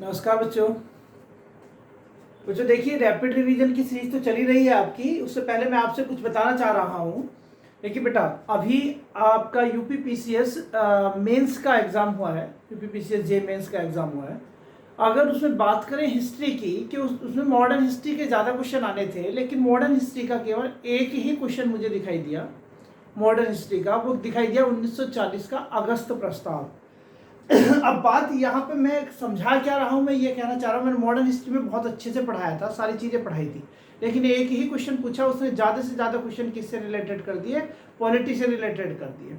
नमस्कार बच्चों। देखिए, रैपिड रिवीजन की सीरीज तो चली रही है आपकी। उससे पहले मैं आपसे कुछ बताना चाह रहा हूँ। देखिए बेटा, अभी आपका यूपीपीसीएस मेंस का एग्ज़ाम हुआ है। यूपीपीसीएस जे मेंस का एग्ज़ाम हुआ है। अगर उसमें बात करें हिस्ट्री की कि उसमें मॉडर्न हिस्ट्री के ज़्यादा क्वेश्चन आने थे, लेकिन मॉडर्न हिस्ट्री का केवल एक ही क्वेश्चन मुझे दिखाई दिया। मॉडर्न हिस्ट्री का वो दिखाई दिया 1940 का अगस्त प्रस्ताव। अब बात यहाँ पे मैं समझा क्या रहा हूँ, मैं ये कहना चाह रहा हूँ, मैंने मॉडर्न हिस्ट्री में बहुत अच्छे से पढ़ाया था, सारी चीज़ें पढ़ाई थी, लेकिन एक ही क्वेश्चन पूछा, उसने ज़्यादा से ज़्यादा क्वेश्चन किससे रिलेटेड कर दिए, पॉलिटी से रिलेटेड कर दिए।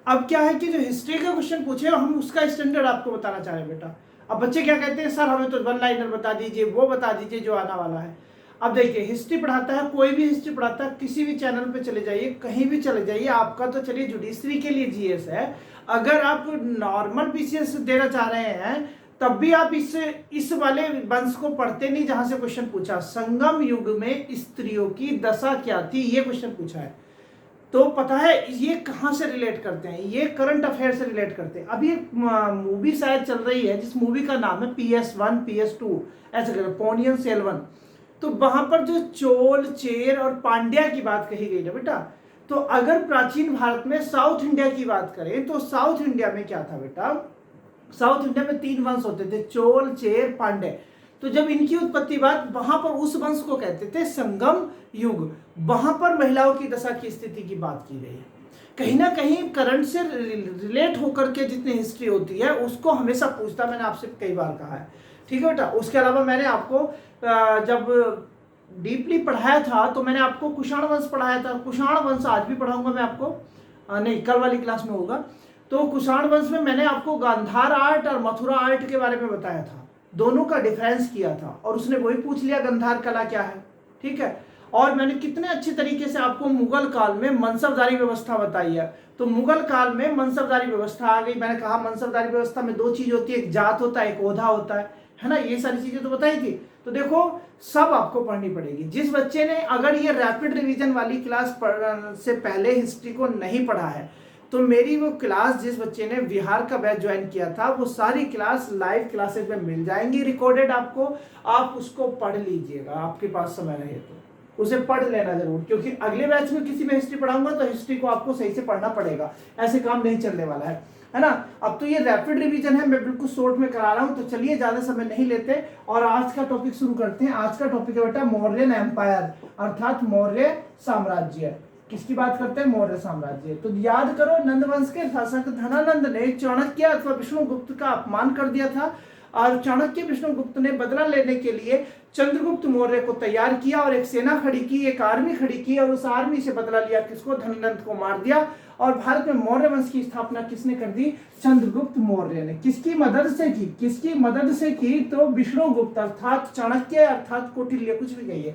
अब क्या है कि जो हिस्ट्री का क्वेश्चन पूछे हम उसका स्टैंडर्ड आपको बताना चाह रहे हैं बेटा। अब बच्चे क्या कहते हैं, सर हमें तो वन लाइनर बता दीजिए, वो बता दीजिए जो आने वाला है। अब देखिए, हिस्ट्री पढ़ाता है, कोई भी हिस्ट्री पढ़ाता है, किसी भी चैनल पे चले जाइए, कहीं भी चले जाइए, आपका तो चलिए जुडिशरी के लिए जीएस है। अगर आप नॉर्मल पीसीएस देना चाह रहे हैं तब भी आप इस वाले वंश को पढ़ते नहीं जहां से क्वेश्चन पूछा, संगम युग में स्त्रियों की दशा क्या थी, ये क्वेश्चन पूछा है। तो पता है ये कहाँ से रिलेट करते हैं, ये करंट अफेयर से रिलेट करते हैं। अभी एक मूवी शायद चल रही है जिस मूवी का नाम है PS1 PS2 ऐसे करके, पोनियन सेल्वन। तो वहां पर जो चोल चेर और पांड्या की बात कही गई ना बेटा, तो अगर प्राचीन भारत में साउथ इंडिया की बात करें तो साउथ इंडिया में क्या था बेटा, साउथ इंडिया में 3 वंश होते थे, चोल चेर पांड्य। तो जब इनकी उत्पत्ति बात, वहां पर उस वंश को कहते थे संगम युग। वहां पर महिलाओं की दशा की स्थिति की बात की गई है। कहीं ना कहीं करंट से रिलेट होकर के जितनी हिस्ट्री होती है उसको हमेशा पूछता, मैंने आपसे कई बार कहा है, ठीक है बेटा। उसके अलावा मैंने आपको जब डीपली पढ़ाया था तो मैंने आपको कुषाण वंश पढ़ाया था। कुषाण वंश आज भी पढ़ाऊंगा मैं आपको, नहीं कल वाली क्लास में होगा। तो कुषाण वंश में मैंने आपको गांधार आर्ट और मथुरा आर्ट के बारे में बताया था, दोनों का डिफरेंस किया था, और उसने वही पूछ लिया गांधार कला क्या है, ठीक है। और मैंने कितने अच्छे तरीके से आपको मुगल काल में मनसबदारी व्यवस्था बताई है। तो मुगल काल में मनसबदारी व्यवस्था आ गई। मैंने कहा मनसबदारी व्यवस्था में 2 चीज होती है, एक जात होता है, एक ओहदा होता है ना। ये सारी चीजें तो बताई थी। तो देखो, सब आपको पढ़नी पड़ेगी। जिस बच्चे ने अगर ये रैपिड रिवीजन वाली क्लास से पहले हिस्ट्री को नहीं पढ़ा है, तो मेरी वो क्लास, जिस बच्चे ने बिहार का बैच ज्वाइन किया था, वो सारी क्लास लाइव क्लासेस में मिल जाएंगी रिकॉर्डेड आपको। आप उसको पढ़ लीजिएगा, आपके पास समय रहे तो उसे पढ़ लेना जरूर, क्योंकि अगले बैच में किसी में हिस्ट्री पढ़ाऊंगा तो हिस्ट्री को आपको सही से पढ़ना पड़ेगा, ऐसे काम नहीं चलने वाला है ना। अब तो ये रैपिड रिवीजन है, मैं बिल्कुल शॉर्ट में करा रहा हूं, तो चलिए ज्यादा समय नहीं लेते और आज का टॉपिक शुरू करते हैं। आज का टॉपिक है बेटा मौर्यन एम्पायर, अर्थात मौर्य साम्राज्य। किसकी बात करते हैं, मौर्य साम्राज्य। तो याद करो, नंदवंश के शासक धनानंद ने चाणक्य अथवा विष्णुगुप्त का अपमान कर दिया था, और चाणक्य विष्णुगुप्त ने बदला लेने के लिए चंद्रगुप्त मौर्य को तैयार किया और एक सेना खड़ी की, एक आर्मी खड़ी की, और उस आर्मी से बदला लिया, किसको, धनानंद को मार दिया। और भारत में मौर्य वंश की स्थापना किसने कर दी, चंद्रगुप्त मौर्य ने। किसकी मदद से की, किसकी मदद से की, तो विष्णुगुप्त अर्थात चाणक्य अर्थात कौटिल्य, कुछ भी कहिए,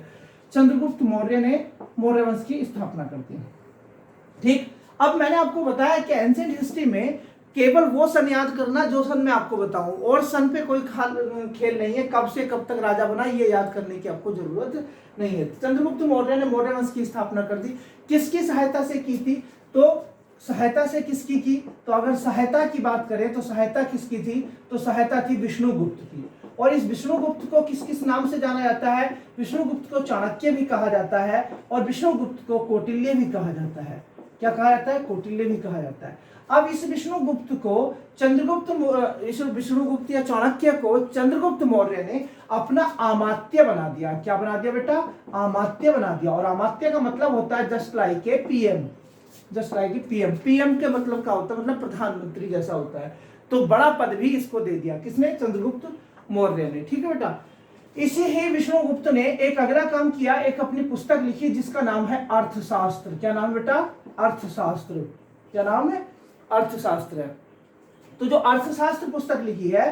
चंद्रगुप्त मौर्य ने मौर्य वंश की स्थापना कर दी। ठीक, अब मैंने आपको बताया कि एंशिएंट हिस्ट्री में केवल वो सन याद करना जो सन मैं आपको बताऊं, और सन पे कोई खेल नहीं है, कब से कब तक राजा बना ये याद करने की आपको जरूरत नहीं है। चंद्रगुप्त मौर्य ने मौर्य वंश की स्थापना कर दी। किसकी सहायता से की थी, तो सहायता से किसकी की, तो अगर सहायता की बात करें तो सहायता किसकी थी, तो सहायता थी विष्णुगुप्त की। और इस विष्णुगुप्त को किस किस नाम से जाना जाता है, विष्णुगुप्त को चाणक्य भी कहा जाता है, और विष्णुगुप्त को कौटिल्य भी कहा जाता है। क्या कहा जाता है, कौटिल्य भी कहा जाता है। अब इस विष्णुगुप्त को विष्णुगुप्त या चाणक्य को चंद्रगुप्त मौर्य ने अपना अमात्य बना दिया। क्या बना दिया बेटा, अमात्य बना दिया। और अमात्य का मतलब होता है just like A PM, just like A PM. PM के मतलब क्या होता है, मतलब प्रधानमंत्री जैसा होता है। तो बड़ा पद भी इसको दे दिया, किसने, चंद्रगुप्त मौर्य ने, ठीक है बेटा। इसी ही विष्णुगुप्त ने एक अगला काम किया, एक अपनी पुस्तक लिखी जिसका नाम है अर्थशास्त्र। क्या नाम बेटा, अर्थशास्त्र। क्या नाम है, अर्थशास्त्र है। तो जो अर्थशास्त्र पुस्तक लिखी है,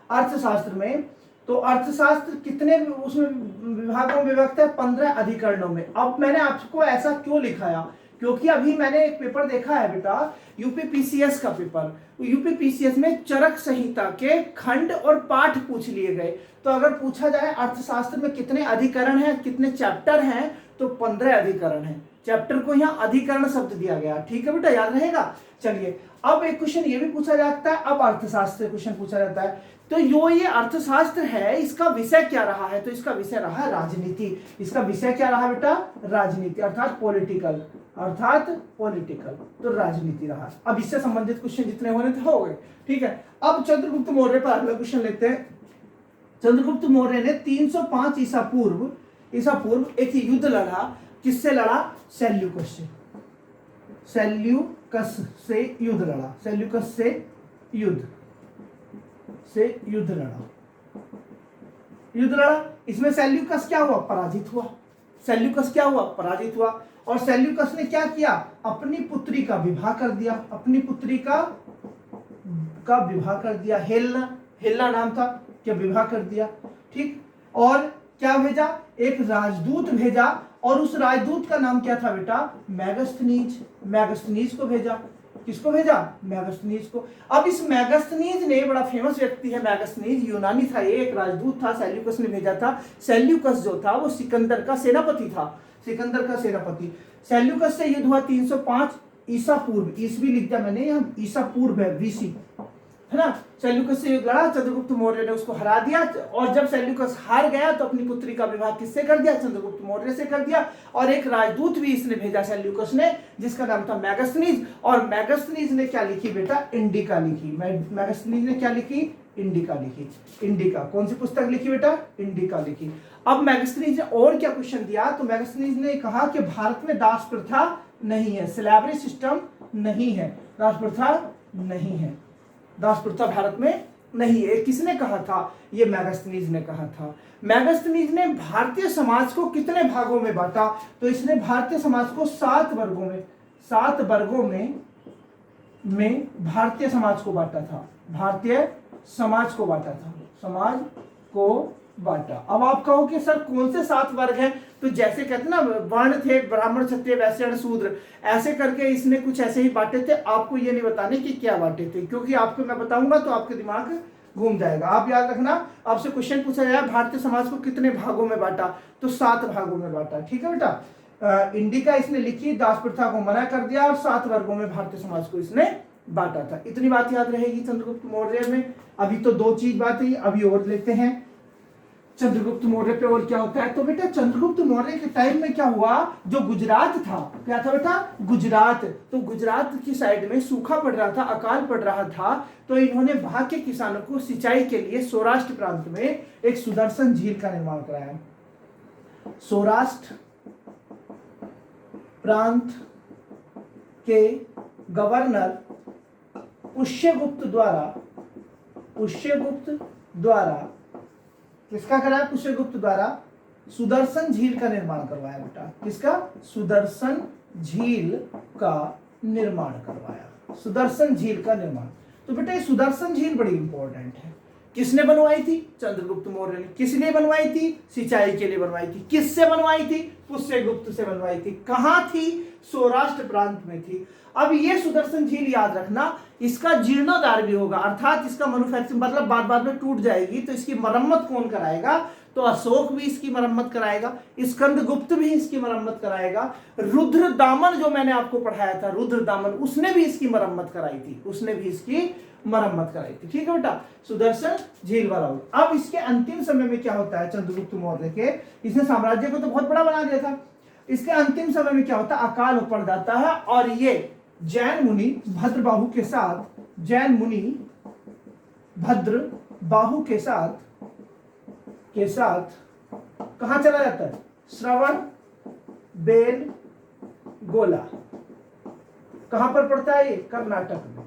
अर्थशास्त्र में, तो अर्थशास्त्र कितने उसमें विभागों में विभक्त है, 15 अधिकरणों में। अब मैंने आपको ऐसा क्यों लिखाया, क्योंकि अभी मैंने एक पेपर देखा है बेटा, यूपीपीसीएस का पेपर। यूपीपीसीएस में चरक संहिता के खंड और पाठ पूछ लिए गए। तो अगर पूछा जाए अर्थशास्त्र में कितने अधिकरण हैं, कितने चैप्टर हैं, तो 15 अधिकरण हैं। चैप्टर को यहाँ अधिकरण शब्द दिया गया, ठीक है बेटा, याद रहेगा। चलिए अब एक क्वेश्चन ये भी पूछा जाता है, अब अर्थशास्त्र क्वेश्चन पूछा जाता है। तो ये अर्थशास्त्र है, इसका विषय क्या रहा है? तो इसका विषय रहा है राजनीति। इसका विषय क्या रहा बेटा? राजनीति, अर्थात पॉलिटिकल, तो राजनीति रहा। अब इससे संबंधित क्वेश्चन जितने होने थे हो गए, ठीक है। अब चंद्रगुप्त मौर्य पर अगला क्वेश्चन लेते हैं। चंद्रगुप्त मौर्य ने 305 ईसा पूर्व एक युद्ध लड़ा। किससे लड़ा? सेल्यूकस से। सेल्यूकस से युद्ध लड़ा। सेल्यूकस से युद्ध लड़ा। इसमें सेल्यूकस क्या हुआ? पराजित हुआ। सेल्यूकस क्या हुआ? पराजित हुआ। और सेल्यूकस ने क्या किया? अपनी पुत्री का विवाह कर दिया। अपनी पुत्री का विवाह कर दिया। हेल्ला नाम था, क्या विवाह कर दिया, ठीक। और क्या भेजा? एक राजदूत भेजा, और उस राजदूत का नाम क्या था बेटा? मैगस्थनीज को भेजा। किसको भेजा? मैगस्थनीज को। अब इस मैगस्थनीज ने, बड़ा फेमस व्यक्ति है मैगस्थनीज, यूनानी था, ये एक राजदूत था, सेल्यूकस ने भेजा था। सेल्यूकस जो था वो सिकंदर का सेनापति था। सेल्यूकस से युद्ध हुआ 305 ईसा पूर्व। ईसवी लिख दिया मैंने, यहाँ ईसा पूर्व है, बीसी, है ना। सेल्यूकस से युद्ध लड़ा, चंद्रगुप्त मौर्य ने उसको हरा दिया। और जब सेल्यूकस हार गया तो अपनी पुत्री का विवाह किससे कर दिया? चंद्रगुप्त मौर्य से कर दिया। और एक राजदूत भी इसने भेजा सेल्यूकस ने, जिसका नाम था मैगस्थनीज। और मैगस्थनीज ने क्या लिखी बेटा? इंडिका लिखी। मैगस्थनीज ने क्या लिखी? इंडिका। कौन सी पुस्तक लिखी बेटा? इंडिका लिखी। अब मैगस्थनीज ने और क्या क्वेश्चन दिया? तो मैगस्थनीज ने कहा कि भारत में दास प्रथा नहीं है, स्लैवरी सिस्टम नहीं है, दास प्रथा भारत में नहीं है। किसने कहा था? ये मैगस्थनीज ने कहा था। मैगस्थनीज ने भारतीय समाज को कितने भागों में बांटा? तो इसने भारतीय समाज को 7 वर्गों में भारतीय समाज को बांटा था। समाज को बांटा। अब आप कहो कि सर कौन से 7 वर्ग हैं? तो जैसे कहते ना, वर्ण थे, ब्राह्मण, क्षत्रिय, वैश्य, शूद्र, ऐसे करके इसने कुछ ऐसे ही बांटे थे। आपको ये नहीं बताने कि क्या बांटे थे, क्योंकि आपको मैं बताऊंगा तो आपके दिमाग घूम जाएगा। आप याद रखना, आपसे क्वेश्चन पूछा जाए भारतीय समाज को कितने भागों में बांटा, तो 7 भागों में बांटा, ठीक है बेटा। इंडिका इसने लिखी, दास प्रथा को मना कर दिया, और 7 वर्गों में भारतीय समाज को इसने बांटा था। इतनी बात याद रहेगी चंद्रगुप्त मौर्य में। अभी तो 2 चीज बातें, अभी और लेते हैं चंद्रगुप्त मौर्य पे और क्या होता है। तो बेटा चंद्रगुप्त मौर्य के टाइम में क्या हुआ? जो गुजरात था, क्या था बेटा? गुजरात। तो गुजरात की साइड में सूखा पड़ रहा था, अकाल पड़ रहा था। तो इन्होंने वहां के किसानों को सिंचाई के लिए सौराष्ट्र प्रांत में एक सुदर्शन झील का निर्माण कराया। सौराष्ट्र प्रांत के गवर्नर पुष्यगुप्त द्वारा किसका कराया? पुष्यगुप्त द्वारा सुदर्शन झील का निर्माण करवाया बेटा। किसका? सुदर्शन झील का निर्माण करवाया। सुदर्शन झील का निर्माण। तो बेटा ये सुदर्शन झील बड़ी इंपॉर्टेंट है। किसने बनवाई थी? चंद्रगुप्त मौर्य ने। किस लिए बनवाई थी? सिंचाई के लिए बनवाई थी। किससे बनवाई थी? पुष्यगुप्त से बनवाई थी। कहां थी? सौराष्ट्र प्रांत में थी। अब ये सुदर्शन झील याद रखना, इसका जीर्णोद्धार भी होगा, अर्थात इसका मैन्युफैक्चरिंग, मतलब बाद में टूट जाएगी, तो इसकी मरम्मत कौन कराएगा? तो अशोक भी इसकी मरम्मत कराएगा, स्कंदगुप्त भी इसकी मरम्मत कराएगा, रुद्रदामन जो मैंने आपको पढ़ाया था, रुद्रदामन, उसने भी इसकी मरम्मत कराई थी, ठीक है बेटा। सुदर्शन झील वाला होगा। अब इसके अंतिम समय में क्या होता है? चंद्रगुप्त मौर्य के, इसने साम्राज्य को तो बहुत बड़ा बना दिया था। इसके अंतिम समय में क्या होता है? अकाल पड़ जाता है, और ये जैन मुनि भद्रबाहु के साथ कहां चला जाता है? श्रवण बेलगोला। कहां पर पड़ता है ये? कर्नाटक में।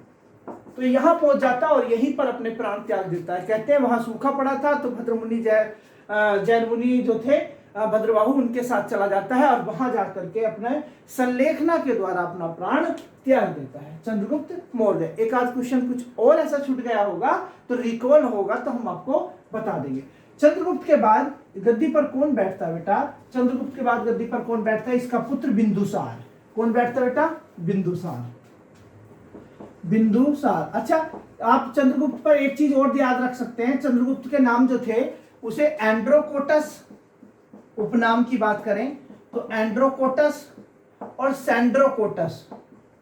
तो यहां पहुंच जाता है और यहीं पर अपने प्राण त्याग देता है। कहते हैं वहां सूखा पड़ा था, तो भद्रमुनि जैन मुनि जो थे, भद्रबाहु, उनके साथ चला जाता है और वहां जाकर के अपने संलेखना के द्वारा अपना प्राण त्याग देता है चंद्रगुप्त मौर्य। एक आध क्वेश्चन कुछ और ऐसा छूट गया होगा तो रिकॉल होगा तो हम आपको बता देंगे। चंद्रगुप्त के बाद गद्दी पर कौन बैठता है बेटा? चंद्रगुप्त के बाद गद्दी पर कौन बैठता है? इसका पुत्र बिंदुसार। कौन बैठता है बेटा? बिंदुसार। अच्छा, आप चंद्रगुप्त पर एक चीज और याद रख सकते हैं। चंद्रगुप्त के नाम जो थे उसे एंड्रोकोटस उपनाम की बात करें तो एंड्रोकोटस और सैंड्रोकोटस।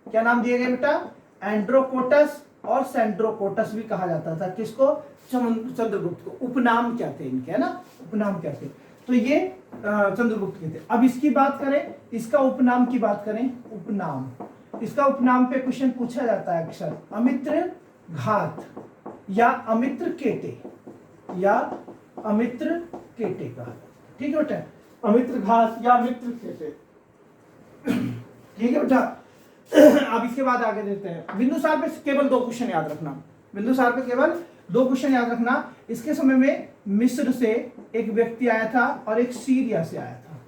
क्या नाम दिए गए बेटा? एंड्रोकोटस और सैंड्रोकोटस भी कहा जाता था। किसको? चंद्रगुप्त को। उपनाम क्या थे इनके, है ना, उपनाम क्या थे? तो ये चंद्रगुप्त के थे। अब इसकी बात करें, इसका उपनाम की बात करें, उपनाम, इसका उपनाम पे क्वेश्चन पूछा जाता है अक्सर। अमित्र घात या अमित्र केटे, या अमित्र केटे का, ठीक है बेटा, अमित्र घात या अमित्र केटे, ठीक है बेटा। अब इसके बाद आगे देते हैं। बिंदुसार पे केवल 2 क्वेश्चन याद रखना, बिंदुसार पे केवल 2 क्वेश्चन याद रखना। इसके समय में मिस्र से एक व्यक्ति आया था और एक सीरिया से आया था।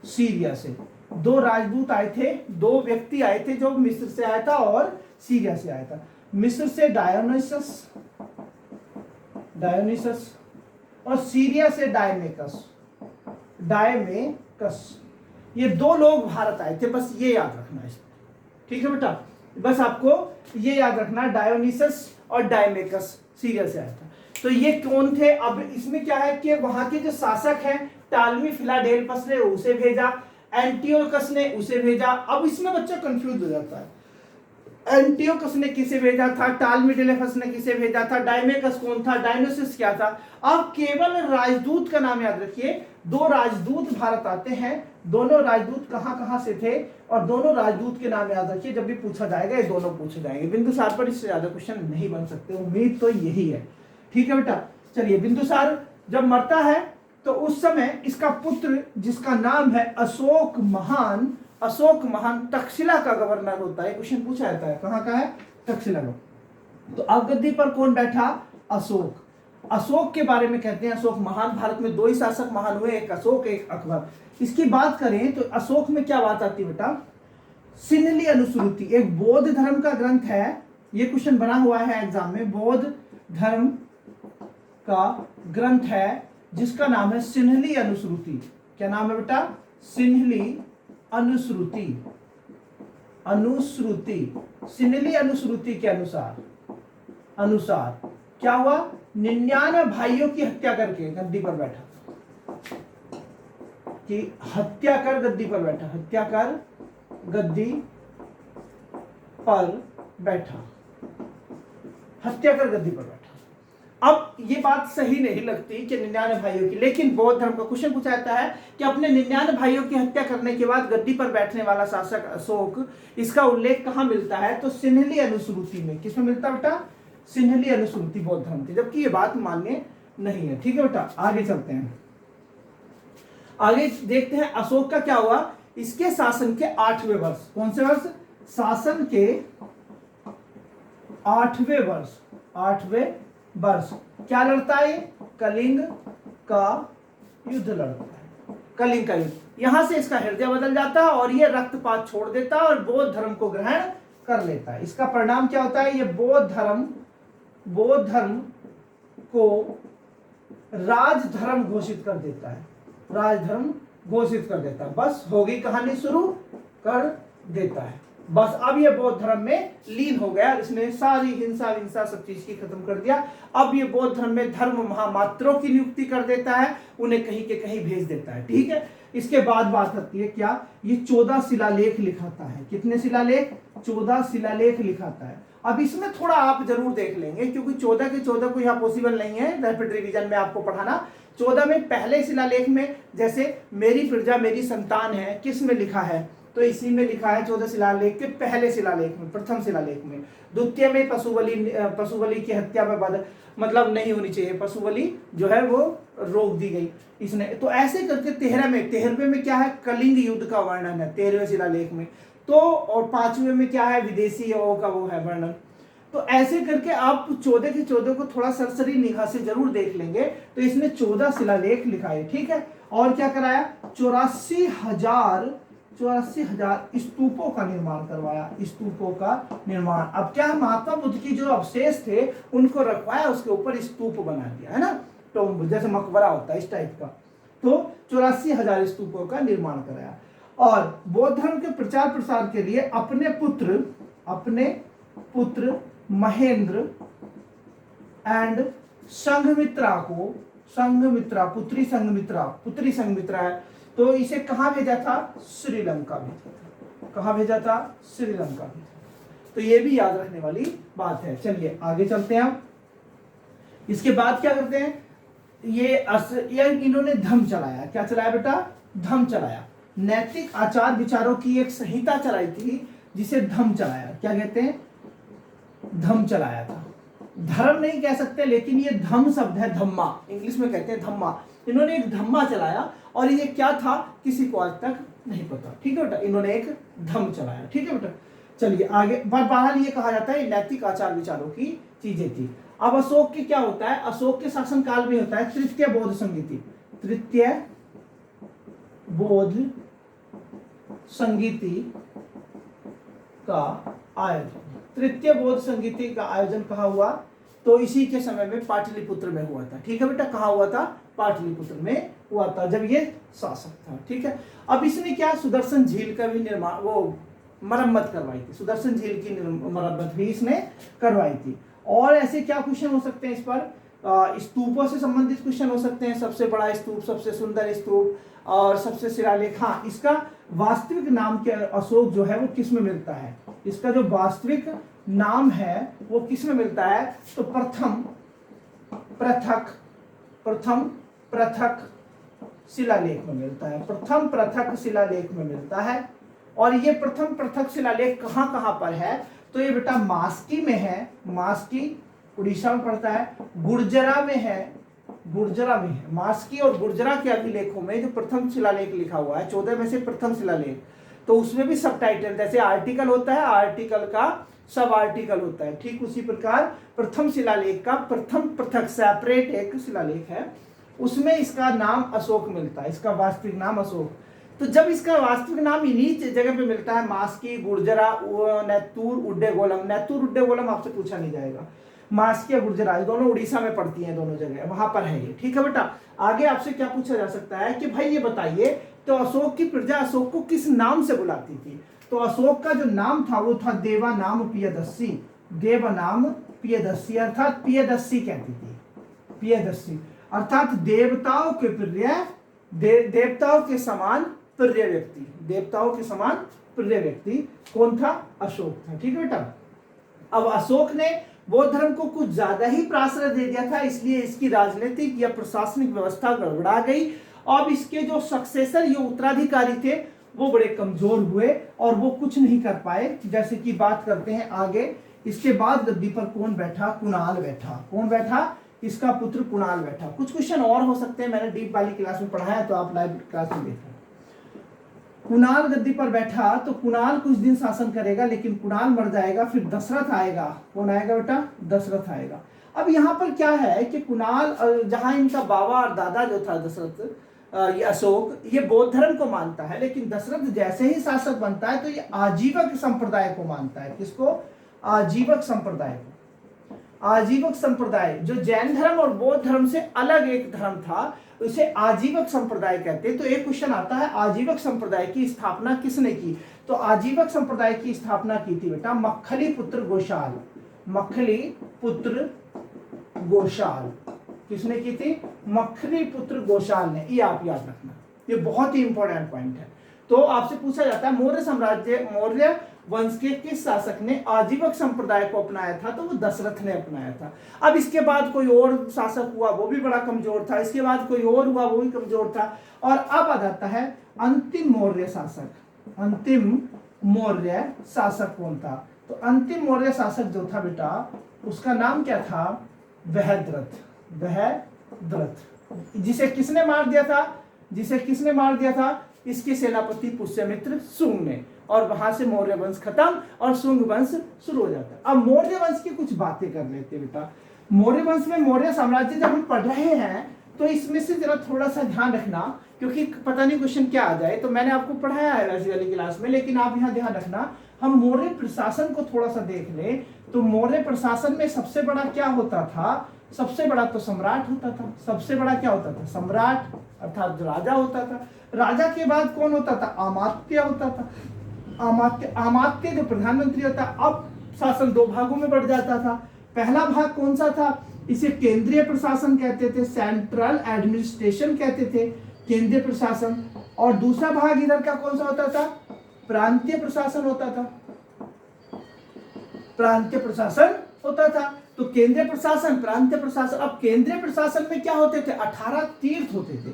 सीरिया से 2 राजदूत आए थे, 2 व्यक्ति आए थे, जो मिस्र से आया था और सीरिया से आया था। मिस्र से डायोनिसस और सीरिया से डायमेकस। ये 2 लोग भारत आए थे, बस ये याद रखना है, ठीक है बेटा, बस आपको ये याद रखना, डायोनिसस और डायमेकस सीरिया से आया था। तो ये कौन थे? अब इसमें क्या है कि वहां के जो शासक हैं, टालमी फिलाडेल्फस ने उसे भेजा, एंटियोकस ने उसे भेजा। अब इसमें बच्चा कंफ्यूज हो जाता है, एंटियोकस ने किसे भेजा था, टालमी फिलाडेल्फस ने किसे भेजा था, डायमेकस कौन था, डायनोसिस क्या था। अब केवल राजदूत का नाम याद रखिए। 2 राजदूत भारत आते हैं, दोनों राजदूत कहां से थे और दोनों राजदूत के नाम याद रखिए। जब भी पूछा जाएगा ये दोनों पूछे जाएंगे। बिंदुसार पर इससे ज्यादा क्वेश्चन नहीं बन सकते, उम्मीद तो यही है, ठीक है बेटा। चलिए, बिंदुसार जब मरता है तो उस समय इसका पुत्र, जिसका नाम है अशोक महान, तक्षशिला का गवर्नर होता है। क्वेश्चन पूछा जाता है, कहाँ का है? तक्षशिला का। तो अब गद्दी पर कौन बैठा? अशोक। अशोक के बारे में कहते हैं अशोक महान। भारत में 2 ही शासक महान हुए, एक अशोक, एक अकबर। इसकी बात करें तो अशोक में क्या बात आती है बेटा? सिन्हली अनुश्रुति एक बौद्ध धर्म का ग्रंथ है। ये क्वेश्चन बना हुआ है एग्जाम में। बौद्ध धर्म का ग्रंथ है जिसका नाम है सिन्हली अनुश्रुति। क्या नाम है बेटा? सिन्हली अनुश्रुति। सिन्हली अनुश्रुति के अनुसार क्या हुआ? 99 भाइयों की हत्या करके गद्दी पर बैठा, कि हत्या कर गद्दी पर बैठा, हत्या कर गद्दी पर बैठा, हत्या कर गद्दी पर बैठा। अब ये बात सही नहीं लगती कि 99 भाइयों की, लेकिन बौद्ध धर्म का क्वेश्चन पूछा जाता है कि अपने 99 भाइयों की हत्या करने के बाद गद्दी पर बैठने वाला शासक अशोक, इसका उल्लेख कहां मिलता है? तो सिन्हली अनुश्रुति में। किसमें मिलता है बेटा? सिन्हली अनुश्रुति बौद्ध धर्म की, जबकि ये बात मान्य नहीं है, ठीक है बेटा। आगे चलते हैं, आगे देखते हैं अशोक का क्या हुआ। इसके शासन के 8वें वर्ष, कौन से वर्ष? शासन के 8वें वर्ष क्या लड़ता है? कलिंग का युद्ध लड़ता है। कलिंग का युद्ध, यहां से इसका हृदय बदल जाता है और ये रक्तपात छोड़ देता है और बौद्ध धर्म को ग्रहण कर लेता है। इसका परिणाम क्या होता है? ये बौद्ध धर्म को राजधर्म घोषित कर देता है, बस होगी कहानी शुरू कर देता है। बस अब ये बौद्ध धर्म में लीन हो गया, इसने सारी हिंसा सब चीज की खत्म कर दिया। अब ये बौद्ध धर्म में धर्म महामात्रों की नियुक्ति कर देता है, उन्हें कहीं के कहीं भेज देता है, ठीक है। इसके बाद बात आती है क्या? ये 14 शिलालेख लिखाता है। कितने शिलालेख? 14 शिलालेख लिखाता है। अब इसमें थोड़ा आप जरूर देख लेंगे, क्योंकि 14 के 14 को यहाँ पॉसिबल नहीं है रैपिड रिवीजन में आपको पढ़ाना। 14 में पहले शिलालेख में, जैसे मेरी प्रजा मेरी संतान है, किस में लिखा है? तो इसी में लिखा है 14 शिलालेख के पहले शिलालेख में, प्रथम शिलालेख में। द्वितीय में पशु बलि की हत्या में मतलब नहीं होनी चाहिए, पशु बलि जो है वो रोक दी गई इसने। तो ऐसे करके 13वें में क्या है? कलिंग युद्ध का वर्णन है 13वें शिलालेख में। तो और 5वें में क्या है? विदेशी का वो है वर्णन। तो ऐसे करके आप 14 के 14 को थोड़ा सरसरी निगाह से जरूर देख लेंगे। तो इसने 14 शिलालेख लिखाए, ठीक है। और क्या कराया? 84,000 स्तूपों का निर्माण करवाया, स्तूपों का निर्माण। अब क्या, महात्मा बुद्ध की जो अवशेष थे उनको रखवाया, उसके ऊपर स्तूप बना दिया, है ना, टोम्ब जैसे मकबरा होता है इस टाइप का। तो 84,000 स्तूपों का निर्माण कराया। और बौद्ध धर्म के प्रचार प्रसार के लिए अपने पुत्र महेंद्र एंड पुत्री संघमित्रा है, तो इसे कहां भेजा था? श्रीलंका भेजा था। कहाँ भेजा था? श्रीलंका। तो ये भी याद रखने वाली बात है। चलिए आगे चलते हैं हम। इसके बाद क्या करते हैं, ये इन्होंने धम्म चलाया। क्या चलाया बेटा? धम्म चलाया। नैतिक आचार विचारों की एक संहिता चलाई थी जिसे धम्म चलाया। क्या कहते हैं? धम्म चलाया था। धर्म नहीं कह सकते, लेकिन ये धम्म शब्द है, धम्मा इंग्लिश में कहते हैं धम्मा। इन्होंने एक धम्मा चलाया और ये क्या था किसी को आज तक नहीं पता। ठीक है बेटा, इन्होंने एक धम्म चलाया। ठीक है बेटा, चलिए आगे। बहरहाल ये कहा जाता है नैतिक आचार विचारों की चीजें थी। अब अशोक के क्या होता है? अशोक के शासन काल में होता है तृतीय बौद्ध संगीति। तृतीय बौद्ध संगीति का आयोजन। तृतीय बौद्ध संगीति का आयोजन कहाँ हुआ? तो इसी के समय में पाटलिपुत्र में हुआ था। ठीक है बेटा, कहाँ हुआ था? पाटलिपुत्र में हुआ था, जब ये शासक था। ठीक है, अब इसने क्या सुदर्शन झील का भी निर्माण, वो मरम्मत करवाई थी। सुदर्शन झील की मरम्मत भी इसने करवाई थी। और ऐसे क्या क्वेश्चन हो सकते हैं इस पर? स्तूपों से संबंधित क्वेश्चन हो सकते हैं। सबसे बड़ा स्तूप, सबसे सुंदर स्तूप और सबसे शिलालेख। हाँ, इसका वास्तविक नाम क्या, अशोक जो है वो किस में मिलता है? इसका जो वास्तविक नाम है वो किस में मिलता है? तो प्रथम पृथक शिलालेख में मिलता है। प्रथम पृथक शिलालेख में मिलता है। और ये प्रथम पृथक शिलालेख कहाँ कहाँ पर है? तो ये बेटा मास्की में है। मास्की उड़ीसा में पड़ता है। गुर्जरा में है। मास्की और गुर्जरा के अभिलेखों में जो प्रथम शिलालेख लिखा हुआ है, 14 में से प्रथम शिलालेख, तो उसमें भी सब टाइटल, जैसे आर्टिकल होता है, आर्टिकल का सब आर्टिकल होता है, ठीक उसी प्रकार प्रथम शिलालेख का प्रथम पृथक सेपरेट एक शिलालेख है, उसमें इसका नाम अशोक मिलता है। इसका वास्तविक नाम अशोक। तो जब इसका वास्तविक नाम इन्हीं जगह पे मिलता है, मास्की, गुर्जरा, नैतूर, उड्डेगोलम। नैतूर उड्डेगोलम आपसे पूछा नहीं जाएगा। मास्की या गुर्जरा दोनों उड़ीसा में पड़ती हैं, दोनों जगह वहां पर है ये। ठीक है बेटा, आगे आपसे क्या पूछा जा सकता है कि भाई ये बताइए, तो अशोक की प्रजा अशोक को किस नाम से बुलाती थी? तो अशोक का जो नाम था वो था देवानाम पियदस्सी। देवानाम पियदस्सी अर्थात पियदस्सी कहती थी। पियदस्सी अर्थात देवताओं के प्रिय, देवताओं के समान प्रिय व्यक्ति। देवताओं के समान प्रिय व्यक्ति कौन था? अशोक था। ठीक है बेटा, अब अशोक ने बौद्ध धर्म को कुछ ज्यादा ही प्राश्रय दे दिया था, इसलिए इसकी राजनीतिक या प्रशासनिक व्यवस्था गड़बड़ा गई। अब इसके जो सक्सेसर, ये उत्तराधिकारी थे, वो बड़े कमजोर हुए और वो कुछ नहीं कर पाए। जैसे कि बात करते हैं आगे, इसके बाद गद्दी पर कौन बैठा? कुणाल बैठा। कौन बैठा? इसका पुत्र कुणाल बैठा। कुछ क्वेश्चन और हो सकते हैं, मैंने डीप वाली क्लास में पढ़ाया है, तो आप लाइव क्लास में देखो। कुणाल गद्दी पर बैठा, तो कुणाल कुछ दिन शासन करेगा, लेकिन कुणाल मर जाएगा, फिर दशरथ आएगा। कौन आएगा बेटा? दशरथ आएगा। अब यहाँ पर क्या है कि कुणाल, जहां इनका बाबा और दादा जो था दशरथ, ये अशोक, ये बौद्ध धर्म को मानता है, लेकिन दशरथ जैसे ही शासक बनता है तो ये आजीवक संप्रदाय को मानता है। किसको? आजीवक संप्रदाय को। आजीवक संप्रदाय जो जैन धर्म और बौद्ध धर्म से अलग एक धर्म था, उसे आजीवक संप्रदाय कहते हैं। तो एक क्वेश्चन आता है, आजीवक संप्रदाय की स्थापना किसने की? तो आजीवक संप्रदाय की स्थापना की थी बेटा मक्खली पुत्र गोशाल। मक्खली पुत्र गोशाल किसने की थी? मक्खली पुत्र गोशाल ने। ये आप याद रखना, ये बहुत ही इंपॉर्टेंट पॉइंट है। तो आपसे पूछा जाता है मौर्य साम्राज्य, मौर्य वंश के किस शासक ने आजीवक संप्रदाय को अपनाया था? तो वो दशरथ ने अपनाया था। अब इसके बाद कोई और शासक हुआ, वो भी बड़ा कमजोर था। इसके बाद कोई और हुआ, वो भी कमजोर था। और अब आ जाता है अंतिम मौर्य शासक। अंतिम मौर्य शासक कौन था? तो अंतिम मौर्य शासक जो था बेटा, उसका नाम क्या था? बृहद्रथ। बृहद्रथ, जिसे किसने मार दिया था? जिसे किसने मार दिया था? इसके सेनापति पुष्यमित्र शुंग ने। और वहां से मौर्य वंश खत्म और शुंग वंश शुरू हो जाता है। अब मौर्य वंश की कुछ बातें कर लेते बेटा। मौर्य वंश में मौर्य साम्राज्य जब हम पढ़ रहे हैं तो इसमें से जरा थोड़ा सा ध्यान रखना, क्योंकि पता नहीं क्वेश्चन क्या आ जाए। तो मैंने आपको पढ़ाया है वैसे वाली क्लास में, लेकिन आप यहाँ ध्यान रखना। हम मौर्य प्रशासन को थोड़ा सा देख ले तो मौर्य प्रशासन में सबसे बड़ा क्या होता था? सबसे बड़ा तो सम्राट होता था। सबसे बड़ा क्या होता था? सम्राट अर्थात राजा होता था। राजा के बाद कौन होता था? अमात्य होता था। अमात्य जो प्रधानमंत्री होता। अब शासन दो भागों में बढ़ जाता था। पहला भाग कौन सा था? इसे केंद्रीय प्रशासन कहते थे, सेंट्रल एडमिनिस्ट्रेशन कहते थे, केंद्रीय प्रशासन। और दूसरा भाग इधर का कौन सा होता था? प्रांतीय प्रशासन होता था, प्रांतीय प्रशासन होता था। तो केंद्रीय प्रशासन, प्रांतीय प्रशासन। अब केंद्रीय प्रशासन में क्या होते थे? 18 तीर्थ होते थे,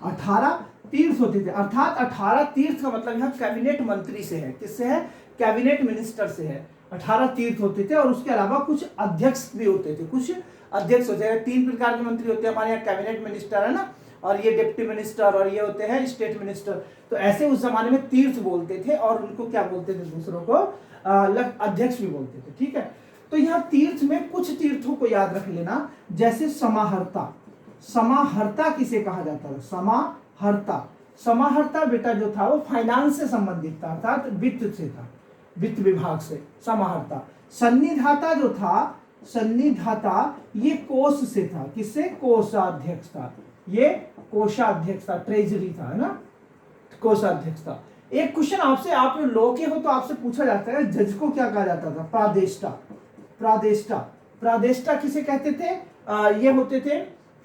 18 तीर्थ होते थे। अर्थात 18 तीर्थ का मतलब यहाँ कैबिनेट मंत्री से है। किससे है? कैबिनेट मिनिस्टर से है। 18 तीर्थ होते थे और उसके अलावा कुछ अध्यक्ष भी होते थे, कुछ अध्यक्ष होते हैं। 3 प्रकार के मंत्री होते हैं हमारे यहाँ, कैबिनेट मिनिस्टर है ना, और ये डिप्टी मिनिस्टर, और ये होते हैं स्टेट मिनिस्टर। तो ऐसे उस जमाने में तीर्थ बोलते थे और उनको क्या बोलते थे? दूसरों को अध्यक्ष भी बोलते थे। ठीक है, तो यहाँ तीर्थ में कुछ तीर्थों को याद रख लेना, जैसे समाहर्ता। समाहर्ता किसे कहा जाता है? समाहर्ता। समाहर्ता बेटा जो था वो फाइनेंस से संबंधित था, अर्थात वित्त से था, वित्त विभाग से। समाहर्ता। सन्निधाता जो था, सन्निधाता ये कोष से था। किससे? कोषाध्यक्ष था, ये कोषाध्यक्ष था, ट्रेजरी था, है ना, कोषाध्यक्ष था। एक क्वेश्चन आपसे, आप लॉ के हो तो आपसे पूछा जाता है, जज को क्या कहा जाता था? प्रादेष्टा। प्रादेष्टा। प्रादेष्टा किसे कहते थे? ये होते थे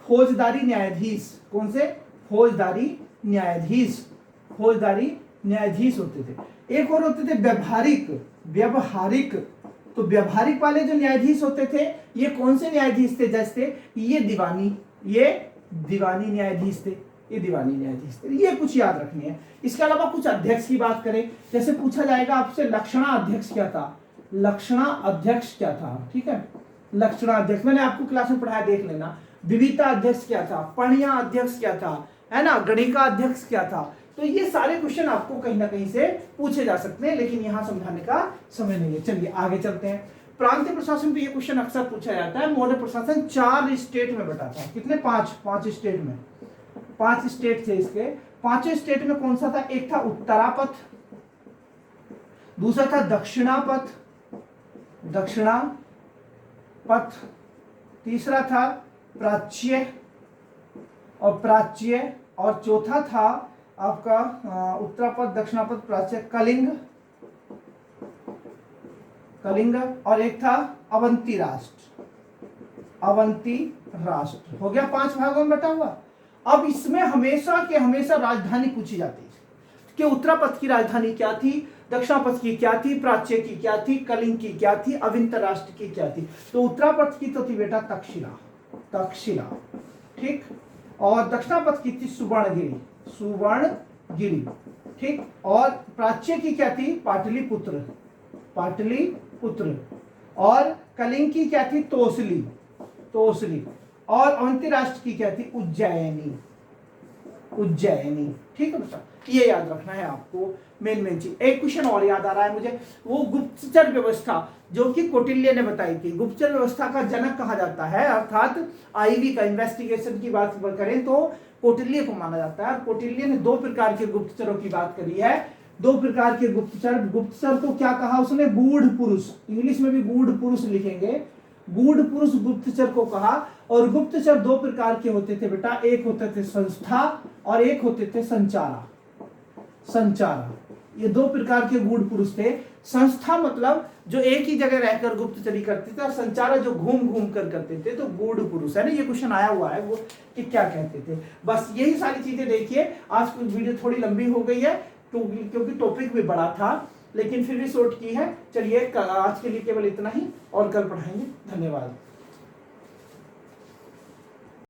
फौजदारी न्यायाधीश। कौन से? फौजदारी न्यायाधीश। फौजदारी न्यायाधीश होते थे। एक और होते थे व्यवहारिक। व्यवहारिक, तो व्यवहारिक वाले जो न्यायाधीश होते थे, ये कौन से न्यायाधीश थे? जज थे, ये दीवानी, ये दीवानी न्यायाधीश थे, ये दीवानी न्यायाधीश थे। ये कुछ याद रखनी है। इसके अलावा कुछ अध्यक्ष की बात करें, जैसे पूछा जाएगा आपसे लक्षणा अध्यक्ष क्या था? लक्षणा अध्यक्ष क्या था? ठीक है, लक्षणा अध्यक्ष मैंने आपको क्लास में पढ़ाया, देख लेना। विविता अध्यक्ष क्या था? पणिया अध्यक्ष क्या था? है ना, गणिका अध्यक्ष क्या था? तो ये सारे क्वेश्चन आपको कहीं ना कहीं से पूछे जा सकते हैं, लेकिन यहाँ समझाने का समय नहीं है। चलिए आगे चलते हैं। प्रांतीय प्रशासन पे ये क्वेश्चन अक्सर पूछा जाता है। मौर्य प्रशासन 4 स्टेट में बटा था। कितने? 5 स्टेट में, 5 स्टेट थे इसके। 5 स्टेट में कौन सा था? एक था उत्तरापथ, दूसरा था दक्षिणापथ, दक्षिणापथ, तीसरा था प्राच्य और प्राच्य, और चौथा था आपका उत्तरापथ, दक्षिणापथ, प्राच्य, कलिंग, कलिंग, और एक था अवंती राष्ट्र। अवंती राष्ट्र हो गया, 5 भागों में बटा हुआ। अब इसमें हमेशा के हमेशा राजधानी पूछी जाती है कि उत्तरापथ की राजधानी क्या थी, दक्षिणापथ की क्या थी, प्राच्य की क्या थी, कलिंग की क्या थी, अविंत राष्ट्र की क्या थी। तो उत्तरापथ की तो थी बेटा तक्षशिला, तक्षशिला, ठीक, और दक्षिणापथ की थी सुवर्णगिरी, सुवर्णगिरी, ठीक, और प्राच्य की क्या थी? पाटलिपुत्र, पाटलिपुत्र, और कलिंग की क्या थी? तोसली, तोसली, और अवंती राष्ट्र की क्या थी? उज्जैनी, उज्जैनी। ठीक है बेटा, ये याद रखना है आपको, मेन चीज। एक क्वेश्चन और याद आ रहा है मुझे, वो गुप्तचर व्यवस्था जो कि कौटिल्य ने बताई थी। गुप्तचर व्यवस्था का जनक कहा जाता है, अर्थात आईवी का, इन्वेस्टिगेशन की बात करें तो कौटिल्य को माना जाता है। कौटिल्य ने 2 प्रकार के गुप्तचरों की बात करी है। 2 प्रकार के गुप्तचर। गुप्तचर को क्या कहा उसने? गूढ़ पुरुष, इंग्लिश में भी गूढ़ पुरुष लिखेंगे, गूढ़ पुरुष गुप्तचर को कहा। और गुप्तचर 2 प्रकार के होते थे बेटा, एक होते थे संस्था और एक होते थे संचारा, संचारा। ये 2 प्रकार के गूढ़ पुरुष थे। संस्था मतलब जो एक ही जगह रहकर गुप्तचरी करते थे, और संचारा जो घूम घूम कर करते थे। तो गूढ़ पुरुष है ना, ये क्वेश्चन आया हुआ है वो कि क्या कहते थे। बस यही सारी चीजें देखिए। आज की वीडियो थोड़ी लंबी हो गई है क्योंकि टॉपिक भी बड़ा था, लेकिन फिर भी शॉर्ट की है। चलिए आज के लिए केवल इतना ही, और कल पढ़ाएंगे। धन्यवाद।